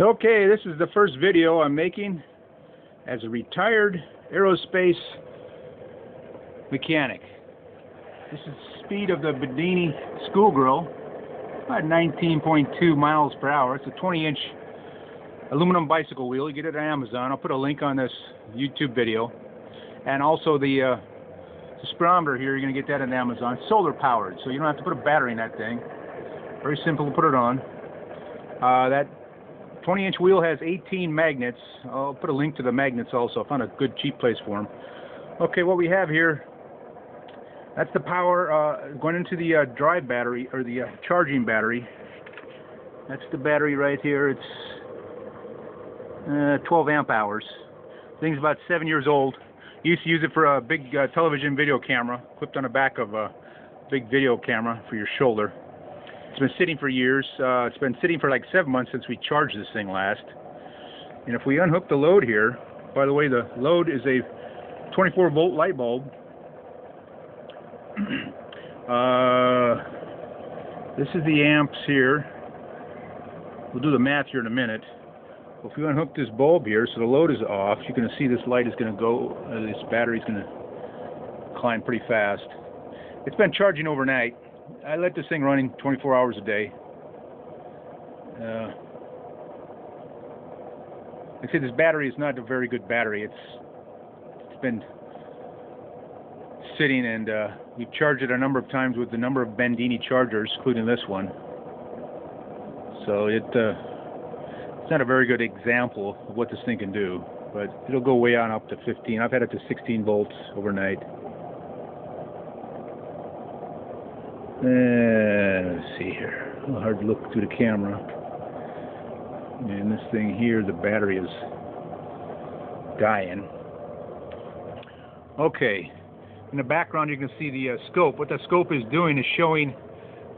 Okay, this is the first video I'm making as a retired aerospace mechanic. This is the speed of the Bedini schoolgirl, about 19.2 miles per hour. It's a 20-inch aluminum bicycle wheel. You get it on Amazon. I'll put a link on this YouTube video. And also the speedometer here, you're going to get that on Amazon. It's solar powered, so you don't have to put a battery in that thing. Very simple to put it on. That 20-inch wheel has 18 magnets. I'll put a link to the magnets also. I found a good cheap place for them. Okay, what we have here, that's the power going into the drive battery, or the charging battery. That's the battery right here. It's 12 amp hours. The thing's about 7 years old. Used to use it for a big television video camera, clipped on the back of a big video camera for your shoulder. It's been sitting for years. It's been sitting for like 7 months since we charged this thing last. And if we unhook the load here, by the way, the load is a 24-volt light bulb. This is the amps here. We'll do the math here in a minute. If we unhook this bulb here, so the load is off, you're going to see this light is going to go, this battery is going to climb pretty fast. It's been charging overnight. I let this thing running 24 hours a day. Like I said, this battery is not a very good battery. It's been sitting, and we've charged it a number of times with the number of Bedini chargers, including this one. So it's not a very good example of what this thing can do, but it'll go way on up to 15. I've had it to 16 volts overnight. Let's see here. A little hard to look through the camera. And this thing here, the battery is dying. Okay. In the background, you can see the scope. What the scope is doing is showing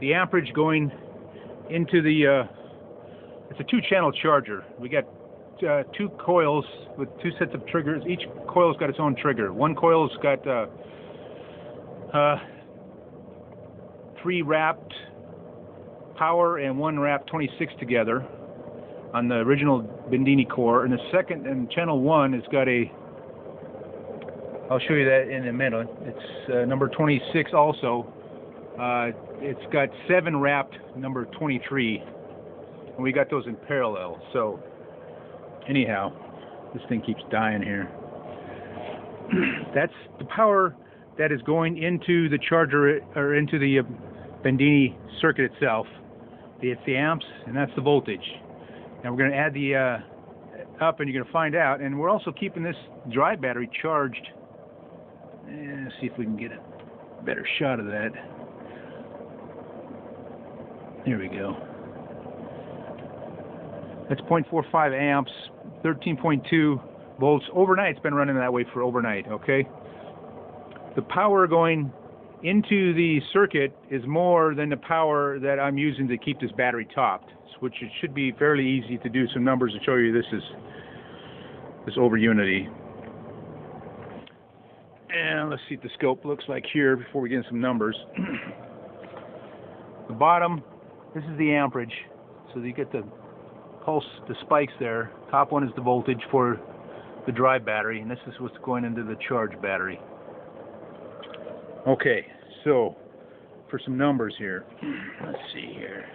the amperage going into the. It's a two-channel charger. We got two coils with two sets of triggers. Each coil's got its own trigger. One coil's got 3 wrapped power and 1 wrapped 26 together on the original Bedini core, and the second, and channel 1 has got a, I'll show you that in a minute. It's number 26 also. It's got 7 wrapped number 23, and we got those in parallel. So anyhow, this thing keeps dying here. That's the power that is going into the charger, or into the Bedini circuit itself. It's the amps, and that's the voltage. And we're going to add the up, and you're going to find out. And we're also keeping this dry battery charged. Let's see if we can get a better shot of that. There we go. That's 0.45 amps, 13.2 volts. Overnight, it's been running that way for overnight, okay? The power going into the circuit is more than the power that I'm using to keep this battery topped, which it should be fairly easy to do some numbers to show you this over unity. And let's see what the scope looks like here before we get into some numbers. The bottom, this is the amperage, so you get the pulse, the spikes there. Top one is the voltage for the dry battery, and this is what's going into the charge battery. Okay, so for some numbers here, let's see here.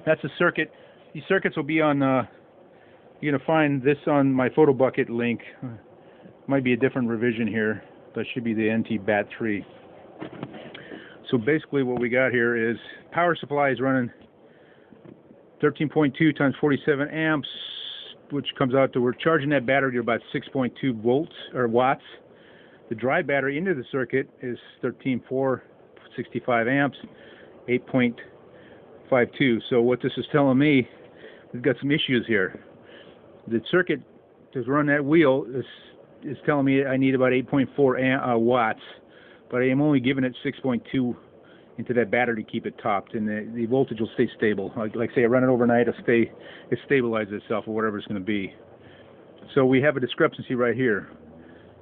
That's a circuit. These circuits will be on, you're going to find this on my Photobucket link. Might be a different revision here. That should be the NT BAT 3. So basically what we got here is power supply is running 13.2 times 47 amps, which comes out to, we're charging that battery to about 6.2 volts or watts. The dry battery into the circuit is 13.465 amps, 8.52. So what this is telling me, we've got some issues here. The circuit to run that wheel is telling me I need about 8.4 watts, but I am only giving it 6.2 into that battery to keep it topped, and the voltage will stay stable. Like say I run it overnight, it stabilizes itself, or whatever it's going to be. So we have a discrepancy right here.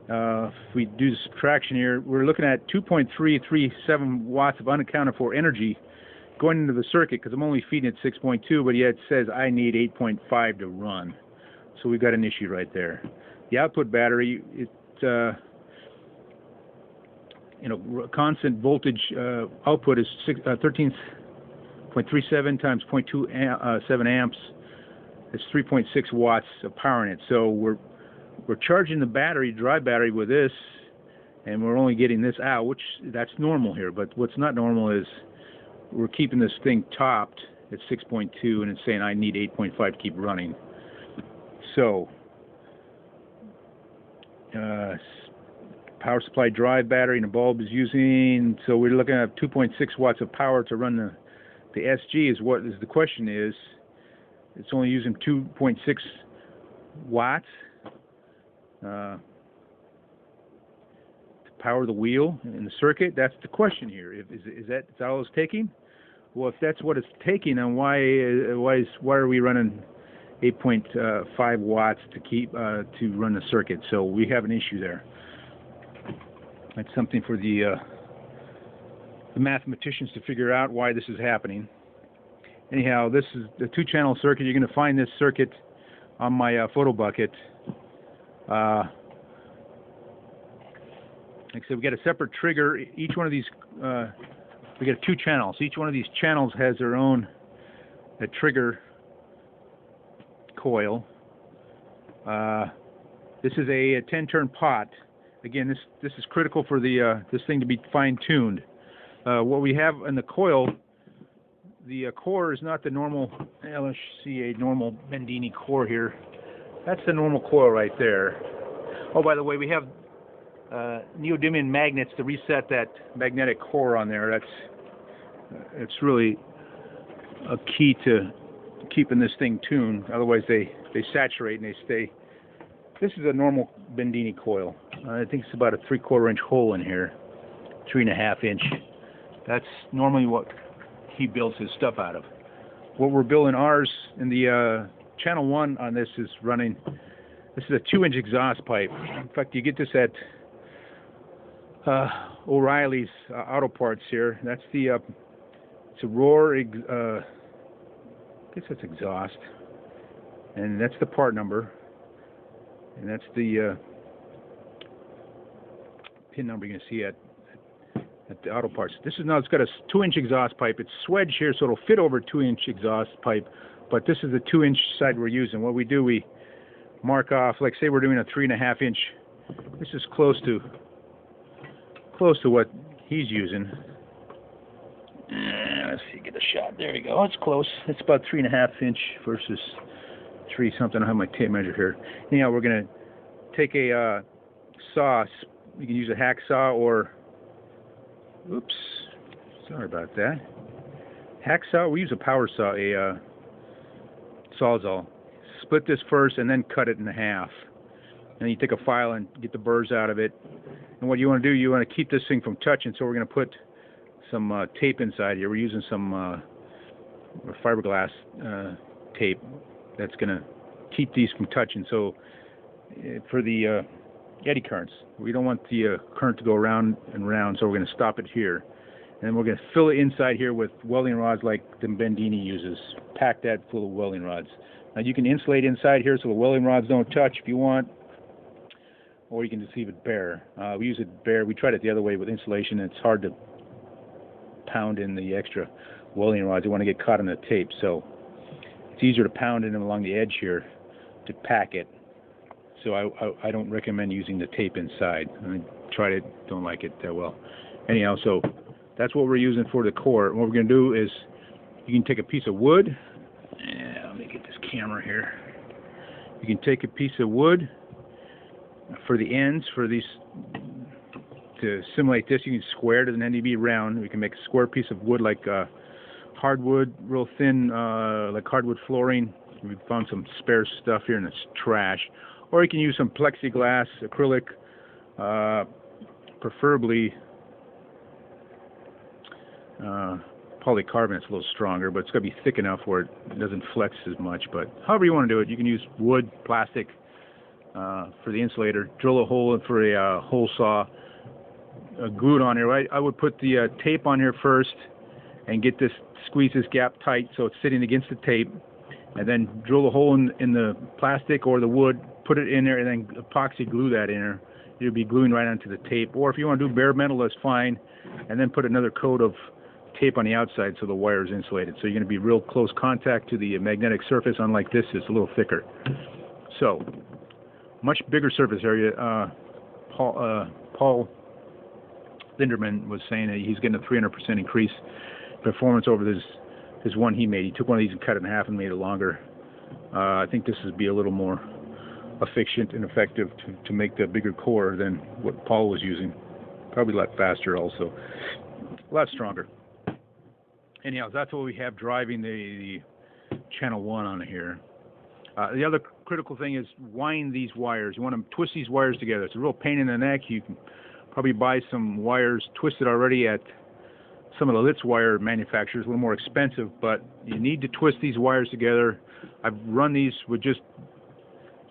If we do subtraction here, we're looking at 2.337 watts of unaccounted for energy going into the circuit, because I'm only feeding it 6.2, but yet it says I need 8.5 to run. So we've got an issue right there. The output battery, constant voltage output is 13.37 times 0.27 amps. It's 3.6 watts of power in it. So we're charging the battery, dry battery, with this, and we're only getting this out, which that's normal here. But what's not normal is we're keeping this thing topped at 6.2, and it's saying I need 8.5 to keep running. So power supply drive battery and the bulb is using, so we're looking at 2.6 watts of power to run the SG. Is what is the question is. It's only using 2.6 watts to power the wheel in the circuit. That's the question here. Is that all it's taking? Well, if that's what it's taking, then why are we running 8.5 watts to keep to run the circuit? So we have an issue there. That's something for the mathematicians to figure out why this is happening. Anyhow, this is the 2-channel circuit. You're going to find this circuit on my Photobucket. Like I said, we got a separate trigger. Each one of these, we got 2 channels. Each one of these channels has their own trigger coil. This is a 10-turn pot. Again, this is critical for the this thing to be fine-tuned. What we have in the coil, the core is not the normal. Let's see, a normal Bedini core here. That's the normal coil right there. Oh, by the way, we have neodymium magnets to reset that magnetic core on there. It's really a key to keeping this thing tuned. Otherwise, they saturate and they stay. This is a normal Bedini coil. I think it's about a 3/4 inch hole in here, 3.5 inch. That's normally what he builds his stuff out of. What we're building ours in the channel 1 on this is running. This is a 2-inch exhaust pipe. In fact, you get this at O'Reilly's Auto Parts here. That's the it's a Roar. I guess that's exhaust, and that's the part number, and that's the pin number you're gonna see at the Auto Parts. This is now, it's got a 2-inch exhaust pipe. It's swedged here, so it'll fit over a 2-inch exhaust pipe. But this is the 2-inch side we're using. What we do, we mark off, like say we're doing a 3.5 inch. This is close to what he's using. Let's see, get a shot. There we go. It's close. It's about 3.5 inch versus 3 something. I don't have my tape measure here. Anyhow, we're gonna take a saw. You can use a hacksaw or, oops, sorry about that. Hacksaw. We use a power saw, a Sawzall. Split this first and then cut it in half. And you take a file and get the burrs out of it. And what you want to do, you want to keep this thing from touching. So we're going to put some tape inside here. We're using some fiberglass tape that's going to keep these from touching. So for the eddy currents, we don't want the current to go around and round. So we're going to stop it here. And then we're going to fill it inside here with welding rods like the Bedini uses. Pack that full of welding rods. Now you can insulate inside here so the welding rods don't touch if you want, or you can just leave it bare. We use it bare. We tried it the other way with insulation. It's hard to pound in the extra welding rods. You want to get caught in the tape, so it's easier to pound in them along the edge here to pack it. So I don't recommend using the tape inside. I tried it, don't like it that well. Anyhow, so that's what we're using for the core. What we're going to do is you can take a piece of wood. Let me get this camera here. You can take a piece of wood for the ends, for these, to simulate this. You can square it and then it'd be round. We can make a square piece of wood like hardwood, real thin, like hardwood flooring. We found some spare stuff here and it's trash. Or you can use some plexiglass, acrylic, preferably polycarbonate. It's a little stronger, but it's got to be thick enough where it doesn't flex as much. But however you want to do it, you can use wood, plastic for the insulator. Drill a hole for a hole saw, glue it on here. I would put the tape on here first, and get this, squeeze this gap tight so it's sitting against the tape, and then drill a hole in the plastic or the wood, put it in there, and then epoxy glue that in there. You'll be gluing right onto the tape. Or if you want to do bare metal, that's fine, and then put another coat of tape on the outside so the wire is insulated. So you're going to be real close contact to the magnetic surface, unlike this, it's a little thicker. So, much bigger surface area. Paul Linderman was saying that he's getting a 300% increase performance over his one he made. He took one of these and cut it in half and made it longer. I think this would be a little more efficient and effective to make the bigger core than what Paul was using. Probably a lot faster also. A lot stronger. Anyhow, that's what we have driving the channel 1 on here. The other critical thing is wind these wires. You want to twist these wires together. It's a real pain in the neck. You can probably buy some wires twisted already at some of the Litz wire manufacturers, a little more expensive, but you need to twist these wires together. I've run these with just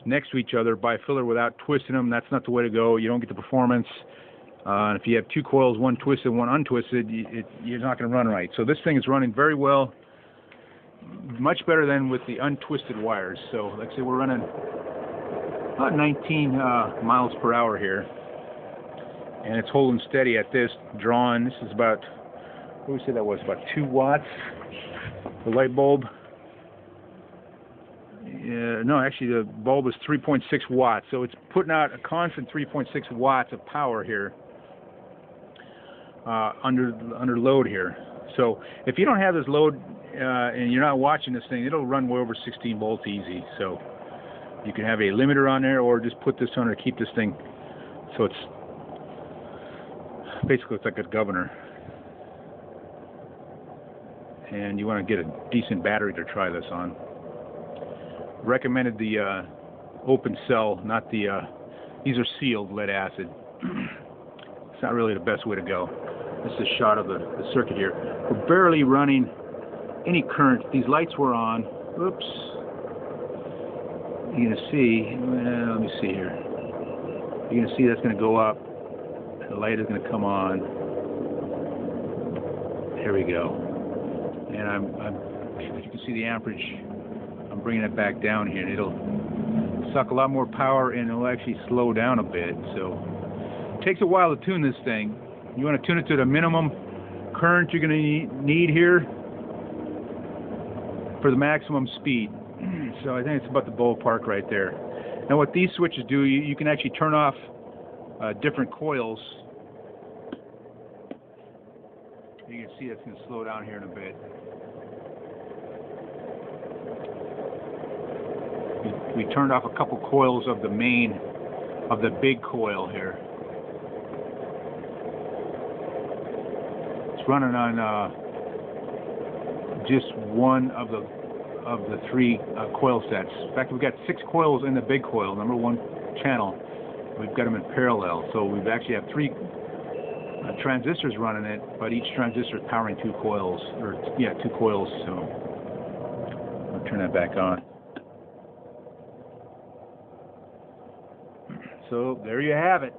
next to each other by filler without twisting them. That's not the way to go. You don't get the performance. If you have two coils, one twisted, one untwisted, you're not going to run right. So this thing is running very well, much better than with the untwisted wires. So like I say, we're running about 19 miles per hour here, and it's holding steady at this, drawing. This is about, what do we say that was, about 2 watts, the light bulb. No, actually the bulb is 3.6 watts, so it's putting out a constant 3.6 watts of power here under load here. So if you don't have this load and you're not watching this thing, it'll run way over 16 volts easy. So you can have a limiter on there, or just put this on to keep this thing so it's basically it's like a governor. And you want to get a decent battery to try this on. Recommended the open cell, not the these are sealed lead acid. It's not really the best way to go. This is a shot of the circuit here. We're barely running any current. These lights were on. Oops. You're going to see, let me see here. You're going to see that's going to go up. The light is going to come on. There we go. And I'm you can see the amperage. I'm bringing it back down here, and it'll suck a lot more power, and it'll actually slow down a bit. So it takes a while to tune this thing. You want to tune it to the minimum current you're going to need here for the maximum speed. So I think it's about the ballpark right there. Now what these switches do, you can actually turn off different coils. You can see it's going to slow down here in a bit. We turned off a couple coils of the main, of the big coil here. It's running on just one of the 3 coil sets. In fact, we've got 6 coils in the big coil, number 1 channel. We've got them in parallel, so we've actually have 3 transistors running it, but each transistor is powering 2 coils, or yeah, 2 coils. So I'll turn that back on. So there you have it.